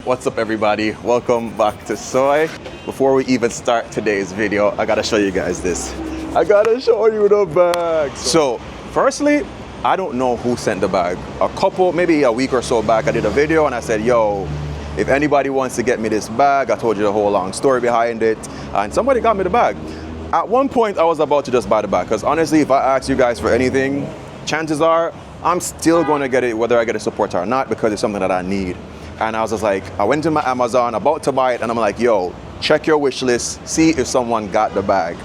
What's up everybody? Welcome back to Soai. Before we even start today's video, I gotta show you guys this. I gotta show you the bag. So firstly, I don't know who sent the bag. Maybe a week or so back, I did a video and I said, yo, if anybody wants to get me this bag, I told you the whole long story behind it, and somebody got me the bag. At one point, I was about to just buy the bag, because honestly, if I ask you guys for anything, chances are I'm still going to get it whether I get a support or not, because it's something that I need. And I was just like, I went to my Amazon, about to buy it, and I'm like, yo, check your wish list, see if someone got the bag.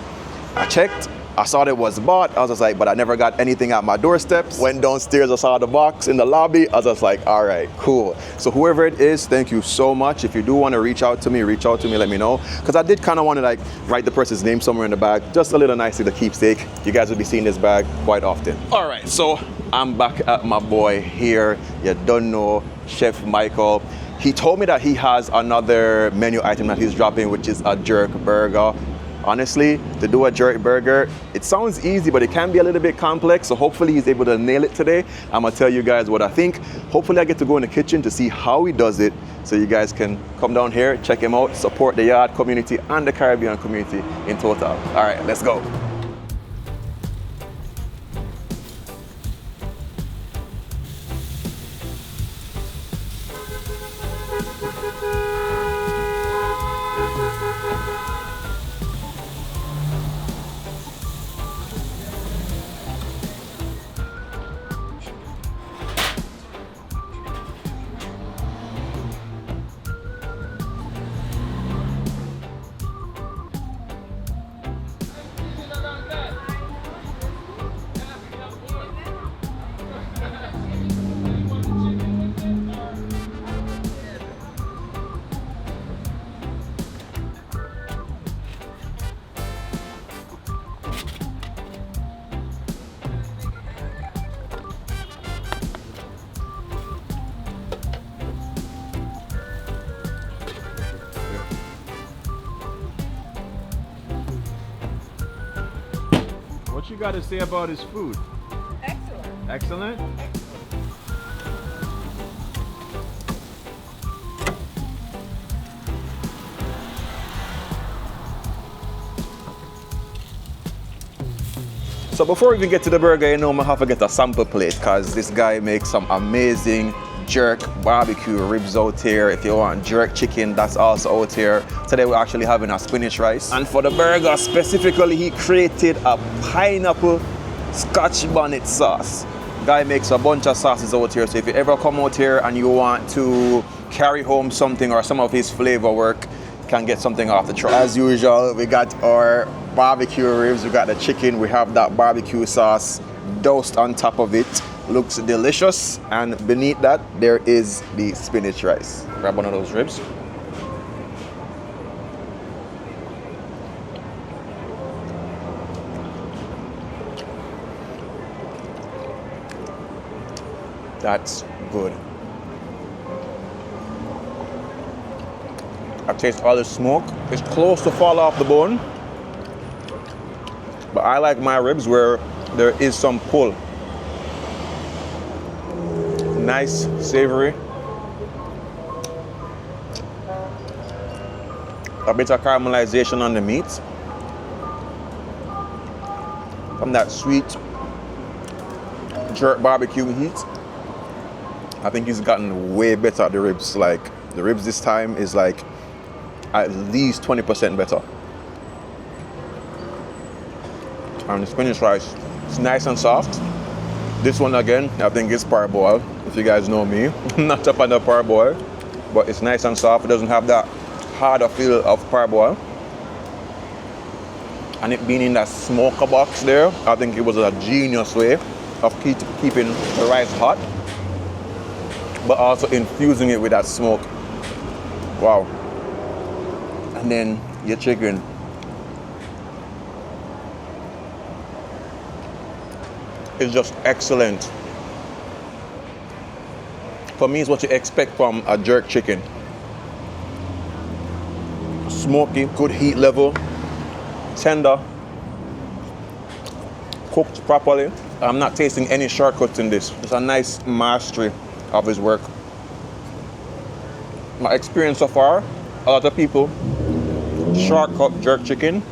I checked, I saw it was bought, I was just like, but I never got anything at my doorsteps. Went downstairs, I saw the box in the lobby, I was just like, all right, cool. So whoever it is, thank you so much. If you do want to reach out to me, let me know. Because I did kind of want to like write the person's name somewhere in the bag, just a little nice little keepsake. You guys will be seeing this bag quite often. All right, so I'm back at my boy here. You don't know, Chef Michael. He told me that he has another menu item that he's dropping, which is a jerk burger. Honestly, to do a jerk burger, it sounds easy, but it can be a little bit complex. So hopefully he's able to nail it today. I'm gonna tell you guys what I think. Hopefully I get to go in the kitchen to see how he does it, so you guys can come down here, check him out, support the Yard community and the Caribbean community in total. All right, let's go. What you got to say about his food? Excellent. Excellent? So before we even get to the burger, you know, I'm gonna have to get a sample plate, because this guy makes some amazing jerk barbecue ribs out here. If you want jerk chicken, that's also out here. Today we're actually having a spinach rice. And for the burger specifically, he created a pineapple Scotch bonnet sauce. Guy makes a bunch of sauces out here, so if you ever come out here and you want to carry home something or some of his flavor work, you can get something off the truck. As usual, we got our barbecue ribs, we got the chicken, we have that barbecue sauce doused on top of it. Looks delicious, and beneath that there is the spinach rice. Grab one of those ribs. That's good. I taste all the smoke. It's close to fall off the bone, but I like my ribs where there is some pull. Nice, savory. A bit of caramelization on the meat. From that sweet jerk barbecue heat. I think he's gotten way better at the ribs. Like, the ribs this time is like at least 20% better. And the spinach rice, it's nice and soft. This one again, I think it's parboiled. If you guys know me, I'm not up on the parboil, but it's nice and soft. It doesn't have that harder feel of parboil. And it being in that smoker box there, I think it was a genius way of keeping the rice hot, but also infusing it with that smoke. Wow. And then your chicken. It's just excellent. For me, it's what you expect from a jerk chicken. Smoky, good heat level, tender, cooked properly. I'm not tasting any shortcuts in this. It's a nice mastery of his work. my experience so far, a lot of people shortcut jerk chicken,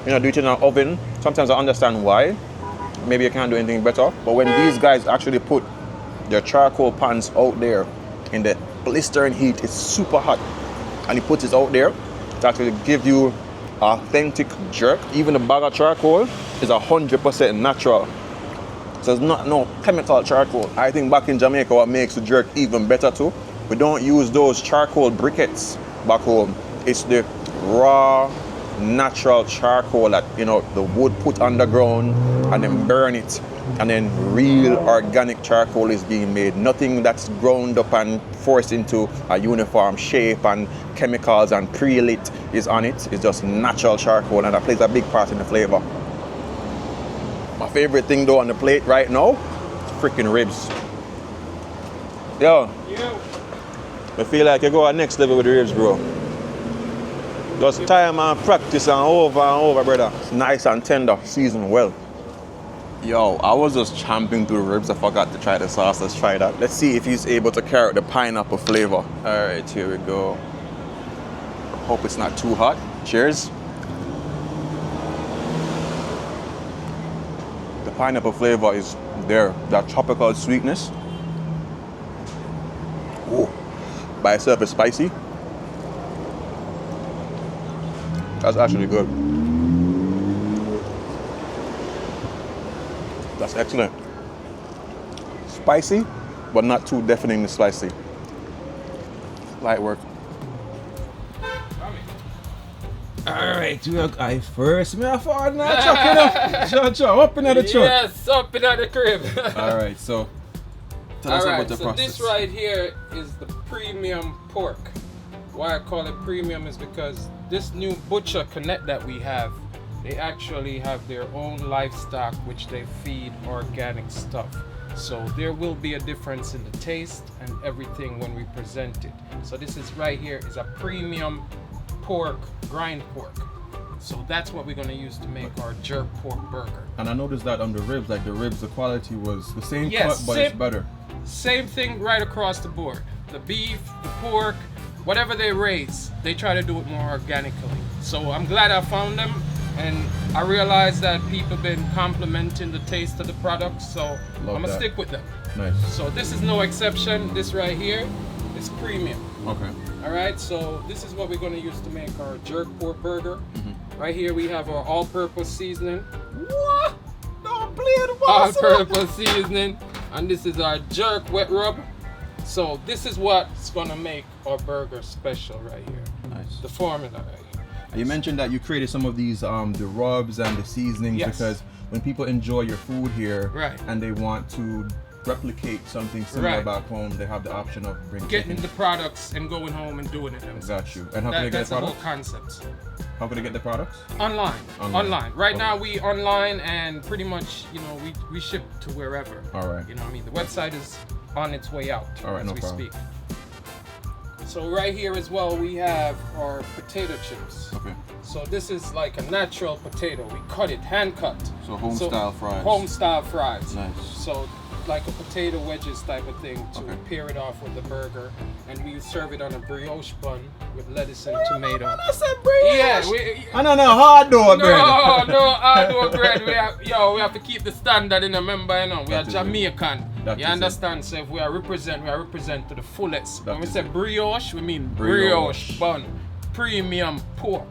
do it in an oven. Sometimes I understand why. Maybe you can't do anything better. But when these guys actually put their charcoal pans out there in the blistering heat, it's super hot, and he puts it out there to actually give you authentic jerk. Even the bag of charcoal is 100% natural. So it's not no chemical charcoal. I think back in Jamaica, what makes the jerk even better too, we don't use those charcoal briquettes back home. It's the raw, natural charcoal that the wood put underground and then burn it, and then real organic charcoal is being made. Nothing that's ground up and forced into a uniform shape and chemicals and pre-lit is on it. It's just natural charcoal, and that plays a big part in the flavor. My favorite thing though on the plate right now, freaking ribs. Yo, I feel like you go at next level with the ribs, bro. Just time and practice and over, brother. It's nice and tender, seasoned well. Yo, I was just champing through the ribs. I forgot to try the sauce. Let's try that. Let's see if he's able to carry the pineapple flavor. All right, here we go. Hope it's not too hot. Cheers. The pineapple flavor is there. That tropical sweetness. Oh, by itself is spicy. That's actually good. That's excellent. Spicy, but not too deafeningly spicy. Light work. Alright, we are I first. Me a forward now, Chuck, up in the truck. Yes, up in the crib. Alright, so tell us about the process. This right here is the premium pork. Why I call it premium is because this new butcher connect that we have, they actually have their own livestock which they feed organic stuff. So there will be a difference in the taste and everything when we present it. So this is right here is a premium pork, grind pork. So that's what we're gonna use to make our jerk pork burger. And I noticed that on the ribs, the quality was the same Yes, cut, but it's better. Same thing right across the board. The beef, the pork, whatever they raise, they try to do it more organically. So I'm glad I found them, and I realized that people been complimenting the taste of the product, so I'm gonna stick with them. Nice. So this is no exception. This right here is premium. Okay. All right, so this is what we're gonna use to make our jerk pork burger. Right here we have our all-purpose seasoning. What? Don't play the All-purpose seasoning, and this is our jerk wet rub. So this is what's gonna make our burger special right here. Nice. The formula right here. You mentioned that you created some of these the rubs and the seasonings because when people enjoy your food here and they want to replicate something similar back home, they have the option of getting the products and going home and doing it themselves. Got you. And how can they get the products? That's the whole concept. How can they get the products? Online. Right now we online, and pretty much we ship to wherever. All right. You know what I mean? The website is on its way out as we speak. So right here as well we have our potato chips. Okay. So this is like a natural potato. We cut it, hand cut. So home-style fries. Home-style fries. Nice. So like a potato wedges type of thing to pair it off with the burger, and we serve it on a brioche bun with lettuce and tomato. I said brioche. Yeah, no hard dough bread. No hard dough bread. We have to keep the standard in. Remember, we are Jamaican. You understand? So if we represent to the fullest. When we say brioche, we mean brioche bun, premium pork,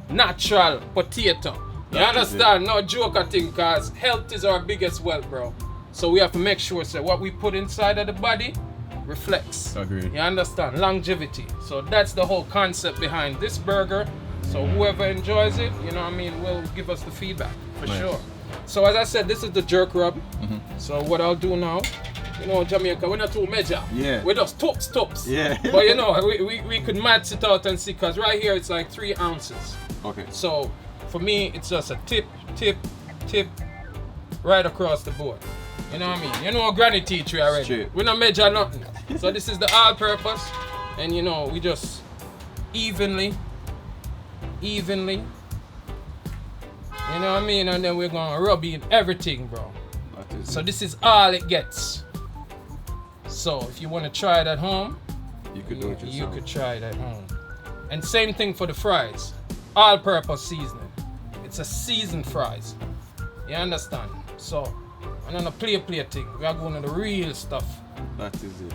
natural potato. You understand? No joker thing, cause health is our biggest wealth, bro. So we have to make sure what we put inside of the body reflects. Agreed. You understand? Longevity. So that's the whole concept behind this burger. So whoever enjoys it, will give us the feedback for sure. So as I said, this is the jerk rub. So what I'll do now, Jamaica, we're not too major. Yeah. We're just tops. Yeah. But we could match it out and see, because right here it's like 3 ounces. Okay. So for me, it's just a tip, right across the board. You know what I mean? Granny teach you already. Straight. We don't measure nothing. So this is the all-purpose, and we just evenly. You know what I mean? And then we're gonna rub in everything, bro. So this is all it gets. So if you want to try it at home, You could do it yourself. You could try it at home. And same thing for the fries. All-purpose seasoning. It's a seasoned fries. You understand? So, and on a play thing, we are going to the real stuff. That is it.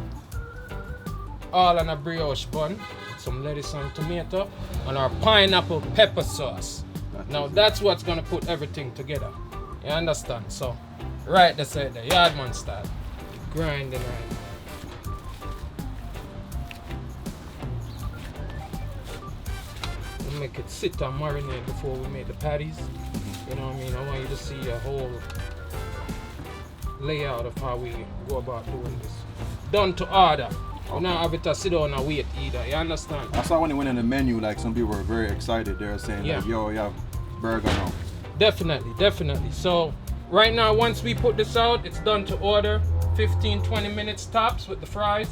All on a brioche bun, some lettuce and tomato, and our pineapple pepper sauce. That's what's gonna put everything together. You understand? So, right this side there, Yardman style. Grinding right now. We'll make it sit and marinate before we make the patties. You know what I mean? I want you to see a whole layout of how we go about doing this. Done to order. We don't have it to sit down and wait either, you understand? I saw when it went in the menu, like some people were very excited. They were saying like, yo, you have burger now. Definitely. So right now, once we put this out, it's done to order. 15-20 minutes tops with the fries.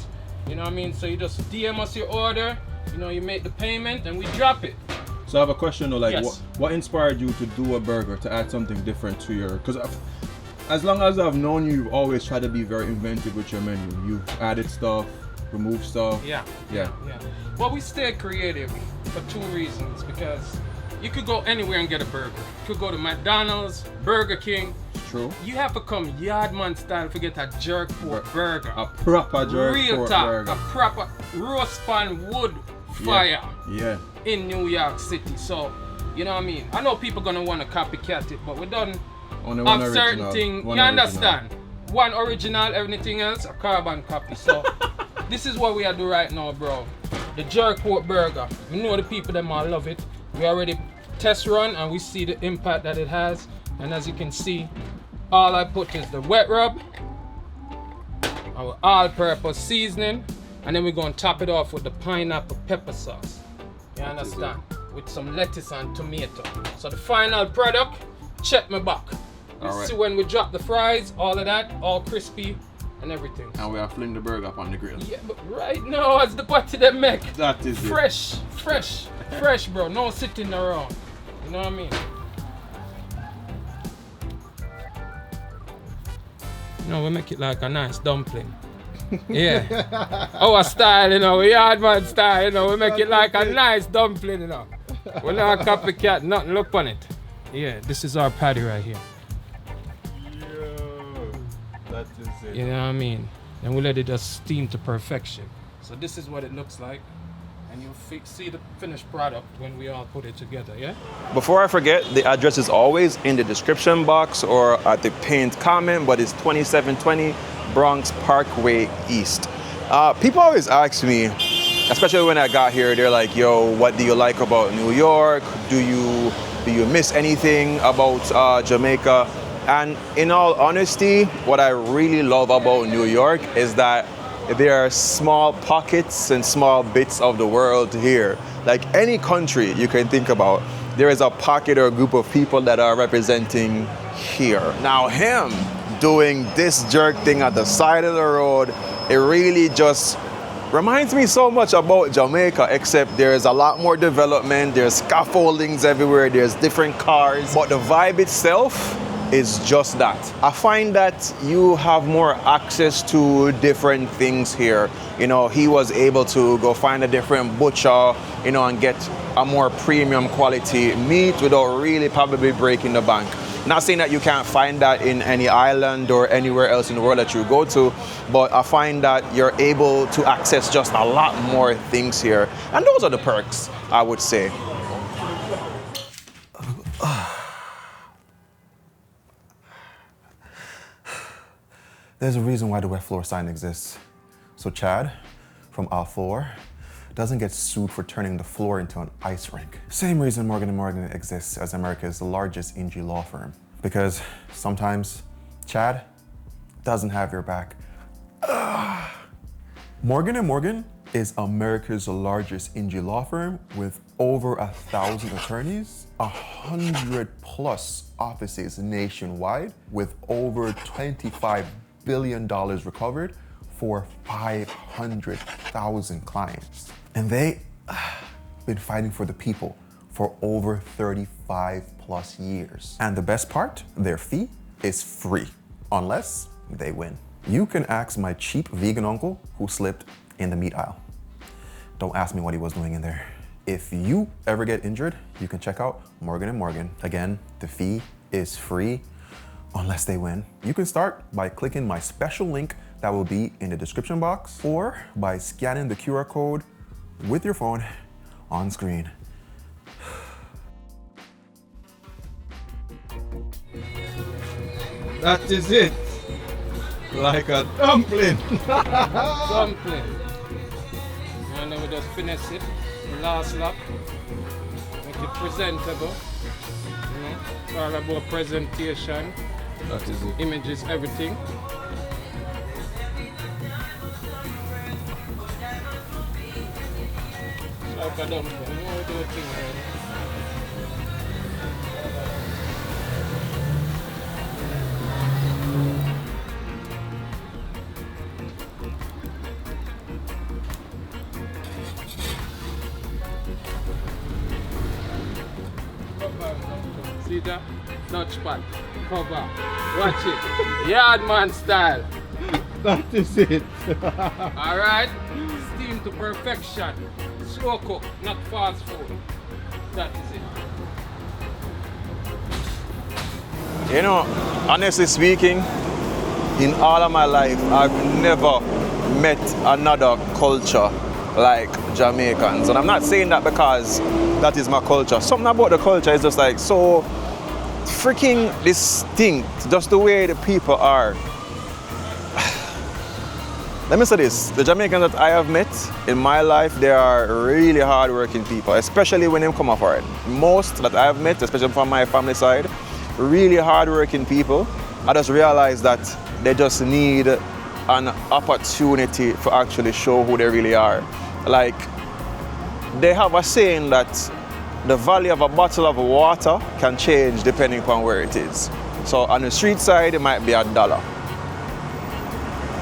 You know what I mean? So you just DM us your order, you know, you make the payment and we drop it. So I have a question though, like yes. what inspired you to do a burger, to add something different to your, because as long as I've known you, you've always tried to be very inventive with your menu. You've added stuff, remove stuff. Yeah. Well, we stay creative for two reasons. Because you could go anywhere and get a burger. You could go to McDonald's, Burger King. It's true. You have to come Yardman style to get a jerk pork burger. A proper jerk pork burger. A proper roast pan wood fire. Yeah. In New York City. So, you know what I mean? I know people gonna want to copycat it, but we done have certain thing. You understand? One original, everything else a carbon copy. So. This is what we are doing right now, bro. The jerk pork burger. We know the people them all love it. We already test run and we see the impact that it has. And as you can see, all I put is the wet rub, our all-purpose seasoning, and then we're gonna top it off with the pineapple pepper sauce. You understand? With some lettuce and tomato. So the final product, check me back. You see when we drop the fries, all of that, all crispy. And everything. And we are fling the burger up on the grill. Yeah, but right now, as the party them make. That is fresh, bro. No sitting around. You know what I mean? We make it like a nice dumpling. Yeah. Our style, Yardman style, we make it like a nice dumpling, We're not a copycat, nothing. Look on it. Yeah, this is our patty right here. That is it. You know what I mean? And we let it just steam to perfection. So this is what it looks like. And you'll see the finished product when we all put it together, yeah? Before I forget, the address is always in the description box or at the pinned comment, but it's 2720 Bronx Parkway East. People always ask me, especially when I got here, they're like, yo, what do you like about New York? Do you miss anything about Jamaica? And in all honesty, what I really love about New York is that there are small pockets and small bits of the world here. Like any country you can think about, there is a pocket or a group of people that are representing here. Now him doing this jerk thing at the side of the road, it really just reminds me so much about Jamaica, except there's a lot more development, there's scaffoldings everywhere, there's different cars, but the vibe itself is just that. I find that you have more access to different things here. He was able to go find a different butcher, and get a more premium quality meat without really probably breaking the bank. Not saying that you can't find that in any island or anywhere else in the world that you go to, but I find that you're able to access just a lot more things here. And those are the perks, I would say. There's a reason why the wet floor sign exists. So Chad, from Aisle 4, doesn't get sued for turning the floor into an ice rink. Same reason Morgan & Morgan exists as America's largest NG law firm. Because sometimes Chad doesn't have your back. Morgan & Morgan is America's largest NG law firm with over 1,000 attorneys, 100+ offices nationwide, with over $25 billion recovered for 500,000 clients. And they've been fighting for the people for over 35+ years. And the best part, their fee is free, unless they win. You can ask my cheap vegan uncle who slipped in the meat aisle. Don't ask me what he was doing in there. If you ever get injured, you can check out Morgan & Morgan. Again, the fee is free unless they win. You can start by clicking my special link that will be in the description box or by scanning the QR code with your phone on screen. That is it. Like a dumpling. Dumpling. And then we just finesse it. Last lap. Make it presentable. You know, it's all about presentation. That is it. Images, everything. Like a dumpling. You know, we do a thing, right? See that? Dutch pad. Cover. Watch it. Yardmanstyle. That is it. Alright? Steam to perfection. Slow cook, not fast food. That is it. You know, honestly speaking, in all of my life, I've never met another culture like Jamaicans. And I'm not saying that because that is my culture. Something about the culture is just like so freaking distinct, just the way the people are. Let me say this, the Jamaicans that I have met in my life, they are really hard-working people, especially when they come off hard. Most that I have met, especially from my family side, really hard-working people. I just realized that they just need an opportunity to actually show who they really are. Like, they have a saying that the value of a bottle of water can change depending upon where it is. So on the street side, it might be $1.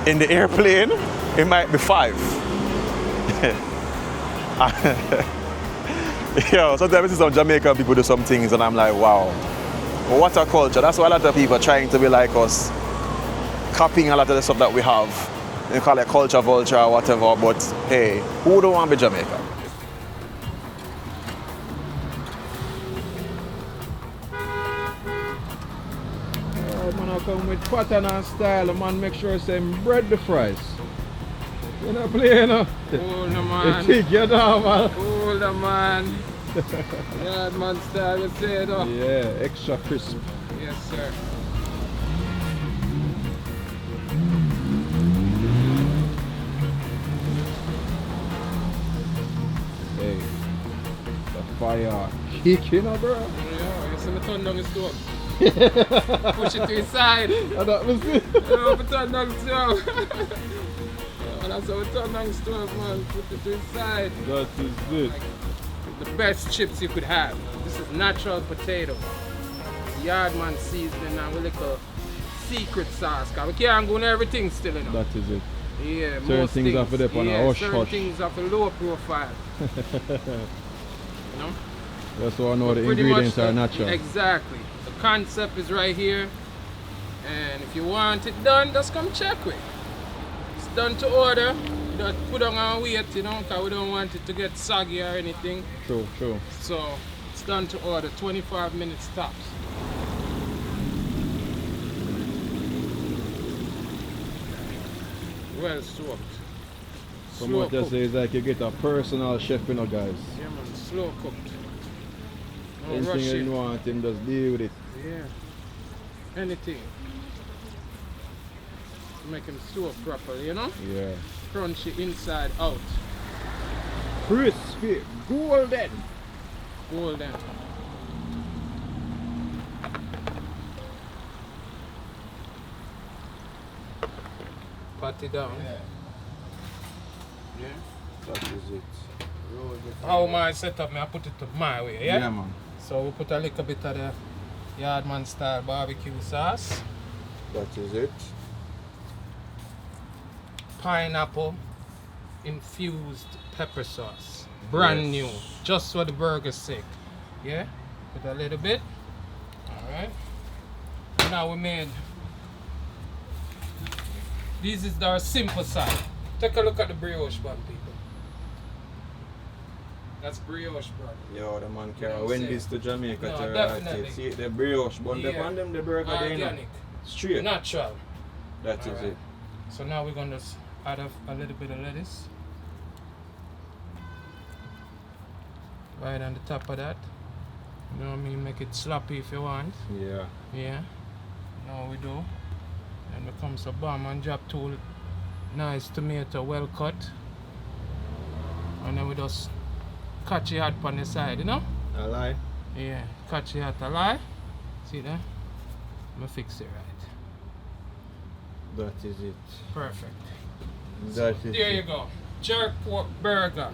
In the airplane, it might be $5. Yo, sometimes I see some Jamaican people do some things and I'm like, wow, what a culture. That's why a lot of people are trying to be like us, copying a lot of the stuff that we have. They call it culture vulture or whatever, but hey, who don't want to be Jamaican? Man, I come with pattern and style, man, make sure I say bread the fries. You know, play, you know. Hold the man. You you know, man. Hold the man. Yardmanstyle, you say though. Yeah, extra crisp. Yes, sir. Hey, the fire kicking up, bro. Yeah, you see me turn down the stove. Push it to his side. I don't miss it. Yeah, we turn down the stove. Yeah, that's how we turn down the stove, man. Put it to his side. That is it. Like, the best chips you could have. This is natural potato. Yardman seasoning and with little secret sauce. Cause we can't go on everything still, you know. That is it. Yeah, Certain most things have to dip on a hush certain hush. things have a low profile. You know? That's why I know the Pretty ingredients much are natural. Exactly. The concept is right here. And if you want it done, just come check with. It's done to order. You don't put on and wait, you know, because we don't want it to get soggy or anything. True, true. So it's done to order, 25 minutes tops. Well soaked. From Slow what you cooked. say is like you get a personal chef, you know, guys. Yeah, man, slow cooked. No Anything rushing. you want him, just deal with it. Yeah. Anything. Make him soak properly, you know? Yeah. Crunchy inside out. Crispy, golden. Golden. Pat it down. Yeah. That is it. How my setup, I put it to my way, yeah? Yeah, man. So we put a little bit of the Yardmanstyle barbecue sauce. That is it. Pineapple infused pepper sauce. Brand new. Just for the burger's sake. Yeah? Put a little bit. Alright. Now we made. This is our simple side. Take a look at the brioche bun, people. That's brioche, bro. Yo, the man You know carry what I'm Wendy's to Jamaica No, to definitely. See the brioche bun. Yeah. They on them the burger they know. Organic. Straight. Natural. That is Alright. it. So now we're gonna just add a little bit of lettuce. Right on the top of that. You know what I mean? Make it sloppy if you want. Yeah. Yeah. Now we do. And there comes a bomb and drop two nice tomato well cut. And then we just catch it hot on the side, you know? I lie. Yeah, catch it hot a lie. See that? I'm gonna fix it right. That is it. Perfect. That is There it. you go. Jerk pork burger.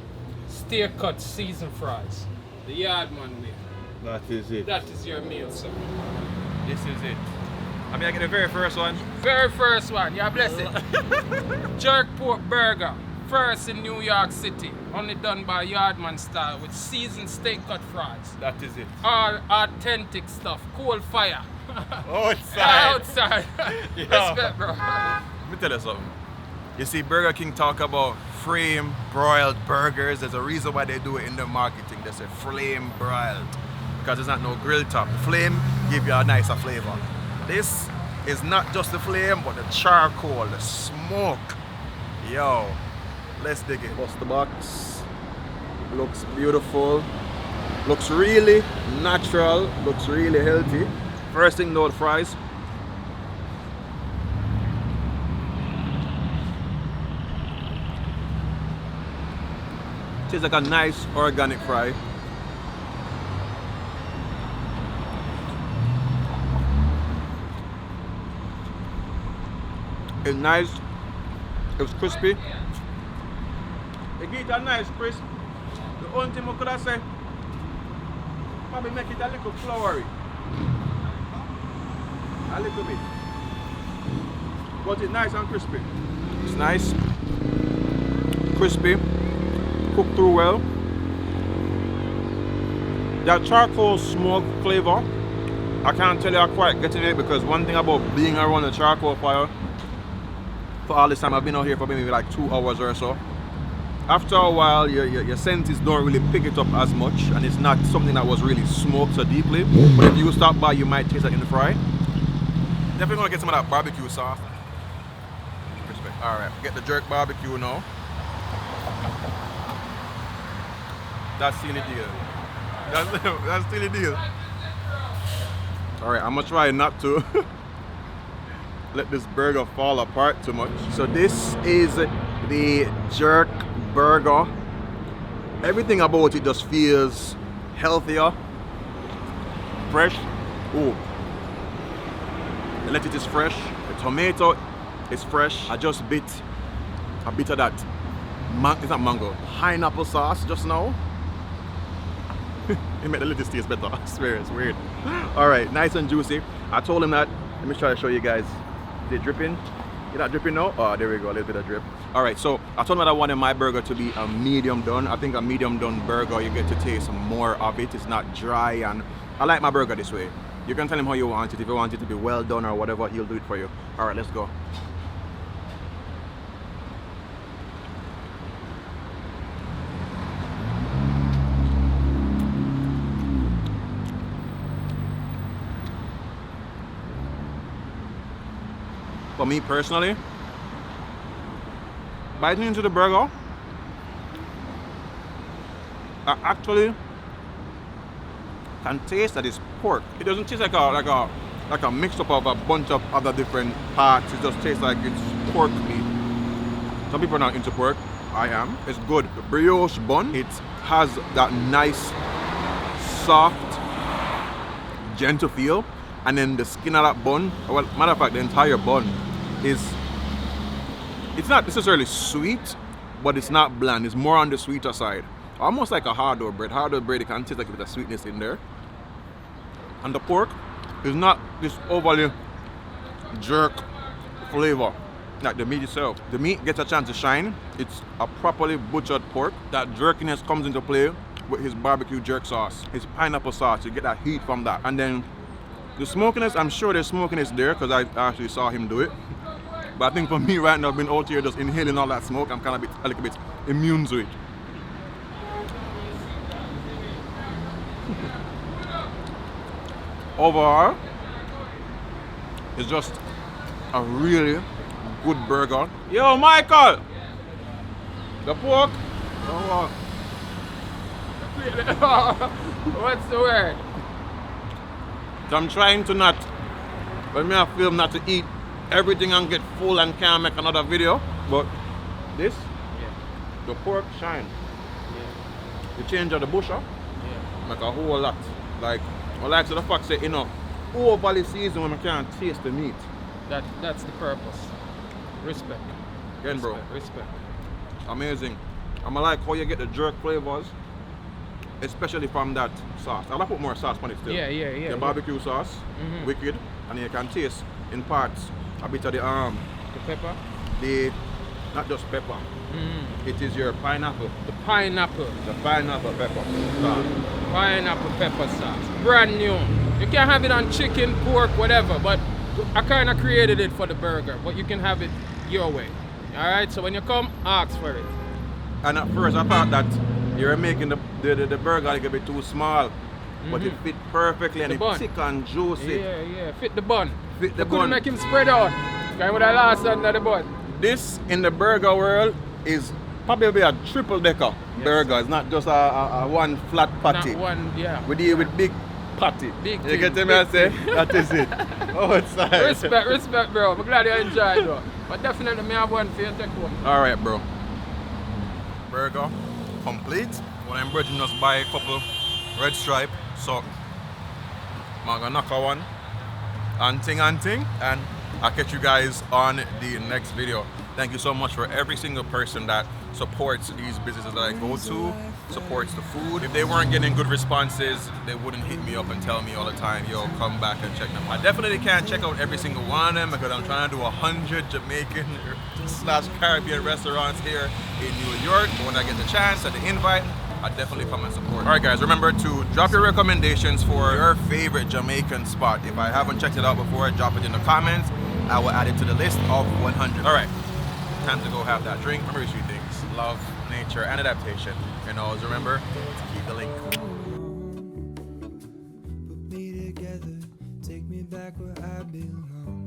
Steer cut seasoned fries. The Yardman way. That is it. That is your meal, sir. This is it. I mean, I get the very first one. Very first one, yeah, bless it. Jerk pork burger. First in New York City. Only done by Yardmanstyle with seasoned steak cut fries. That is it. All authentic stuff. Coal fire. Outside. Outside. Yeah. Respect, bro. Let me tell you something. You see, Burger King talk about flame broiled burgers. There's a reason why they do it in their marketing. They say flame broiled because it's not no grill top. The flame give you a nicer flavor. This is not just the flame, but the charcoal, the smoke. Yo, let's dig it. Bust the box. Looks beautiful. Looks really natural. Looks really healthy. First thing though, the fries. Tastes like a nice organic fry. It's nice. It's crispy. It gives it a nice crisp. The only thing I could have said, probably make it a little floury. A little bit. But it's nice and crispy. It's nice, crispy, cooked through well. That charcoal smoke flavor, I can't tell you I'm quite getting it because one thing about being around a charcoal fire, for all this time I've been out here for maybe like 2 hours or so. After a while, your senses don't really pick it up as much, and it's not something that was really smoked so deeply. But if you stop by, you might taste that in the fry. Definitely gonna get some of that barbecue sauce. Respect. All right, get the jerk barbecue now. That's still the deal. That's still the deal. All right, I'm gonna try not to let this burger fall apart too much. So this is the jerk burger. Everything about it just feels healthier, fresh. Ooh, the lettuce is fresh. The tomato is fresh. I just bit a bit of that. It's not mango. Pineapple sauce just now. It made the lettuce taste better. I swear, it's weird. All right, nice and juicy. I told him that. Let me try to show you guys. Is it dripping? You're not dripping now? Oh, there we go, a little bit of drip. All right, so I told him that I wanted my burger to be a medium done. I think a medium done burger, you get to taste more of it. It's not dry, and I like my burger this way. You can tell him how you want it. If you want it to be well done or whatever, he'll do it for you. All right, let's go. For me personally, biting into the burger, I actually can taste that it's pork. It doesn't taste like a mix up of a bunch of other different parts. It just tastes like it's pork meat. Some people are not into pork. I am. It's good. The brioche bun, it has that nice, soft, gentle feel. And then the skin of that bun, well, matter of fact, the entire bun it's not necessarily sweet, but it's not bland. It's more on the sweeter side. Almost like a hard dough bread. Hard dough bread, it can taste like a bit of sweetness in there. And the pork is not this overly jerk flavor like the meat itself. The meat gets a chance to shine. It's a properly butchered pork. That jerkiness comes into play with his barbecue jerk sauce, his pineapple sauce. You get that heat from that. And then the smokiness, I'm sure there's smokiness there because I actually saw him do it. But I think for me right now, being out here just inhaling all that smoke, I'm kind of a little bit immune to it. Overall, it's just a really good burger. Yo, Michael! The pork? Oh, What's the word? so I'm trying to not, when I film, not to eat everything and get full and can't make another video. But this, the pork shine. The change of the busher, make a whole lot. Like, I like to the fact say, you know, overly seasoned when I can't taste the meat. That's the purpose. Respect. Again, bro. Respect. Amazing. I like how you get the jerk flavors, especially from that sauce. I'll put more sauce on it still. Yeah. The barbecue sauce, wicked, and you can taste in parts a bit of the The pepper. Not just pepper. It is your pineapple. The pineapple. The pineapple pepper sauce. Pineapple pepper sauce. Brand new. You can have it on chicken, pork, whatever, but I kind of created it for the burger, but you can have it your way. Alright, so when you come, ask for it. And at first I thought that you were making the burger a little bit too small, but it fit perfectly and it's thick and juicy. Yeah. Fit the bun. Fit the You couldn't bun. make him spread out. Kind with the last under the bun. This in the burger world is probably a triple decker burger. It's not just a one flat patty. Not one, yeah. We deal with big patty. Big you thing, get me? I big say thing. that is it. Oh, it's nice. Respect, bro. I'm glad you enjoyed though. But definitely me have one for you to take home. All right, bro. Burger complete. When I'm bridging us buy a couple red stripe, so I'm gonna knock a one and ting, and I'll catch you guys on the next video. Thank you so much for every single person that supports these businesses that I go to, supports the food. If they weren't getting good responses, they wouldn't hit me up and tell me all the time, yo, come back and check them. I definitely can't check out every single one of them because I'm trying to do 100 Jamaican / Caribbean restaurants here in New York. But when I get the chance and the invite, I definitely come and support. All right, guys, remember to drop your recommendations for your favorite Jamaican spot. If I haven't checked it out before, drop it in the comments. I will add it to the list of 100. All right, time to go have that drink. Remember these 3 things: love, nature, and adaptation. And always remember to keep the link. Put me together, take me back where I belong.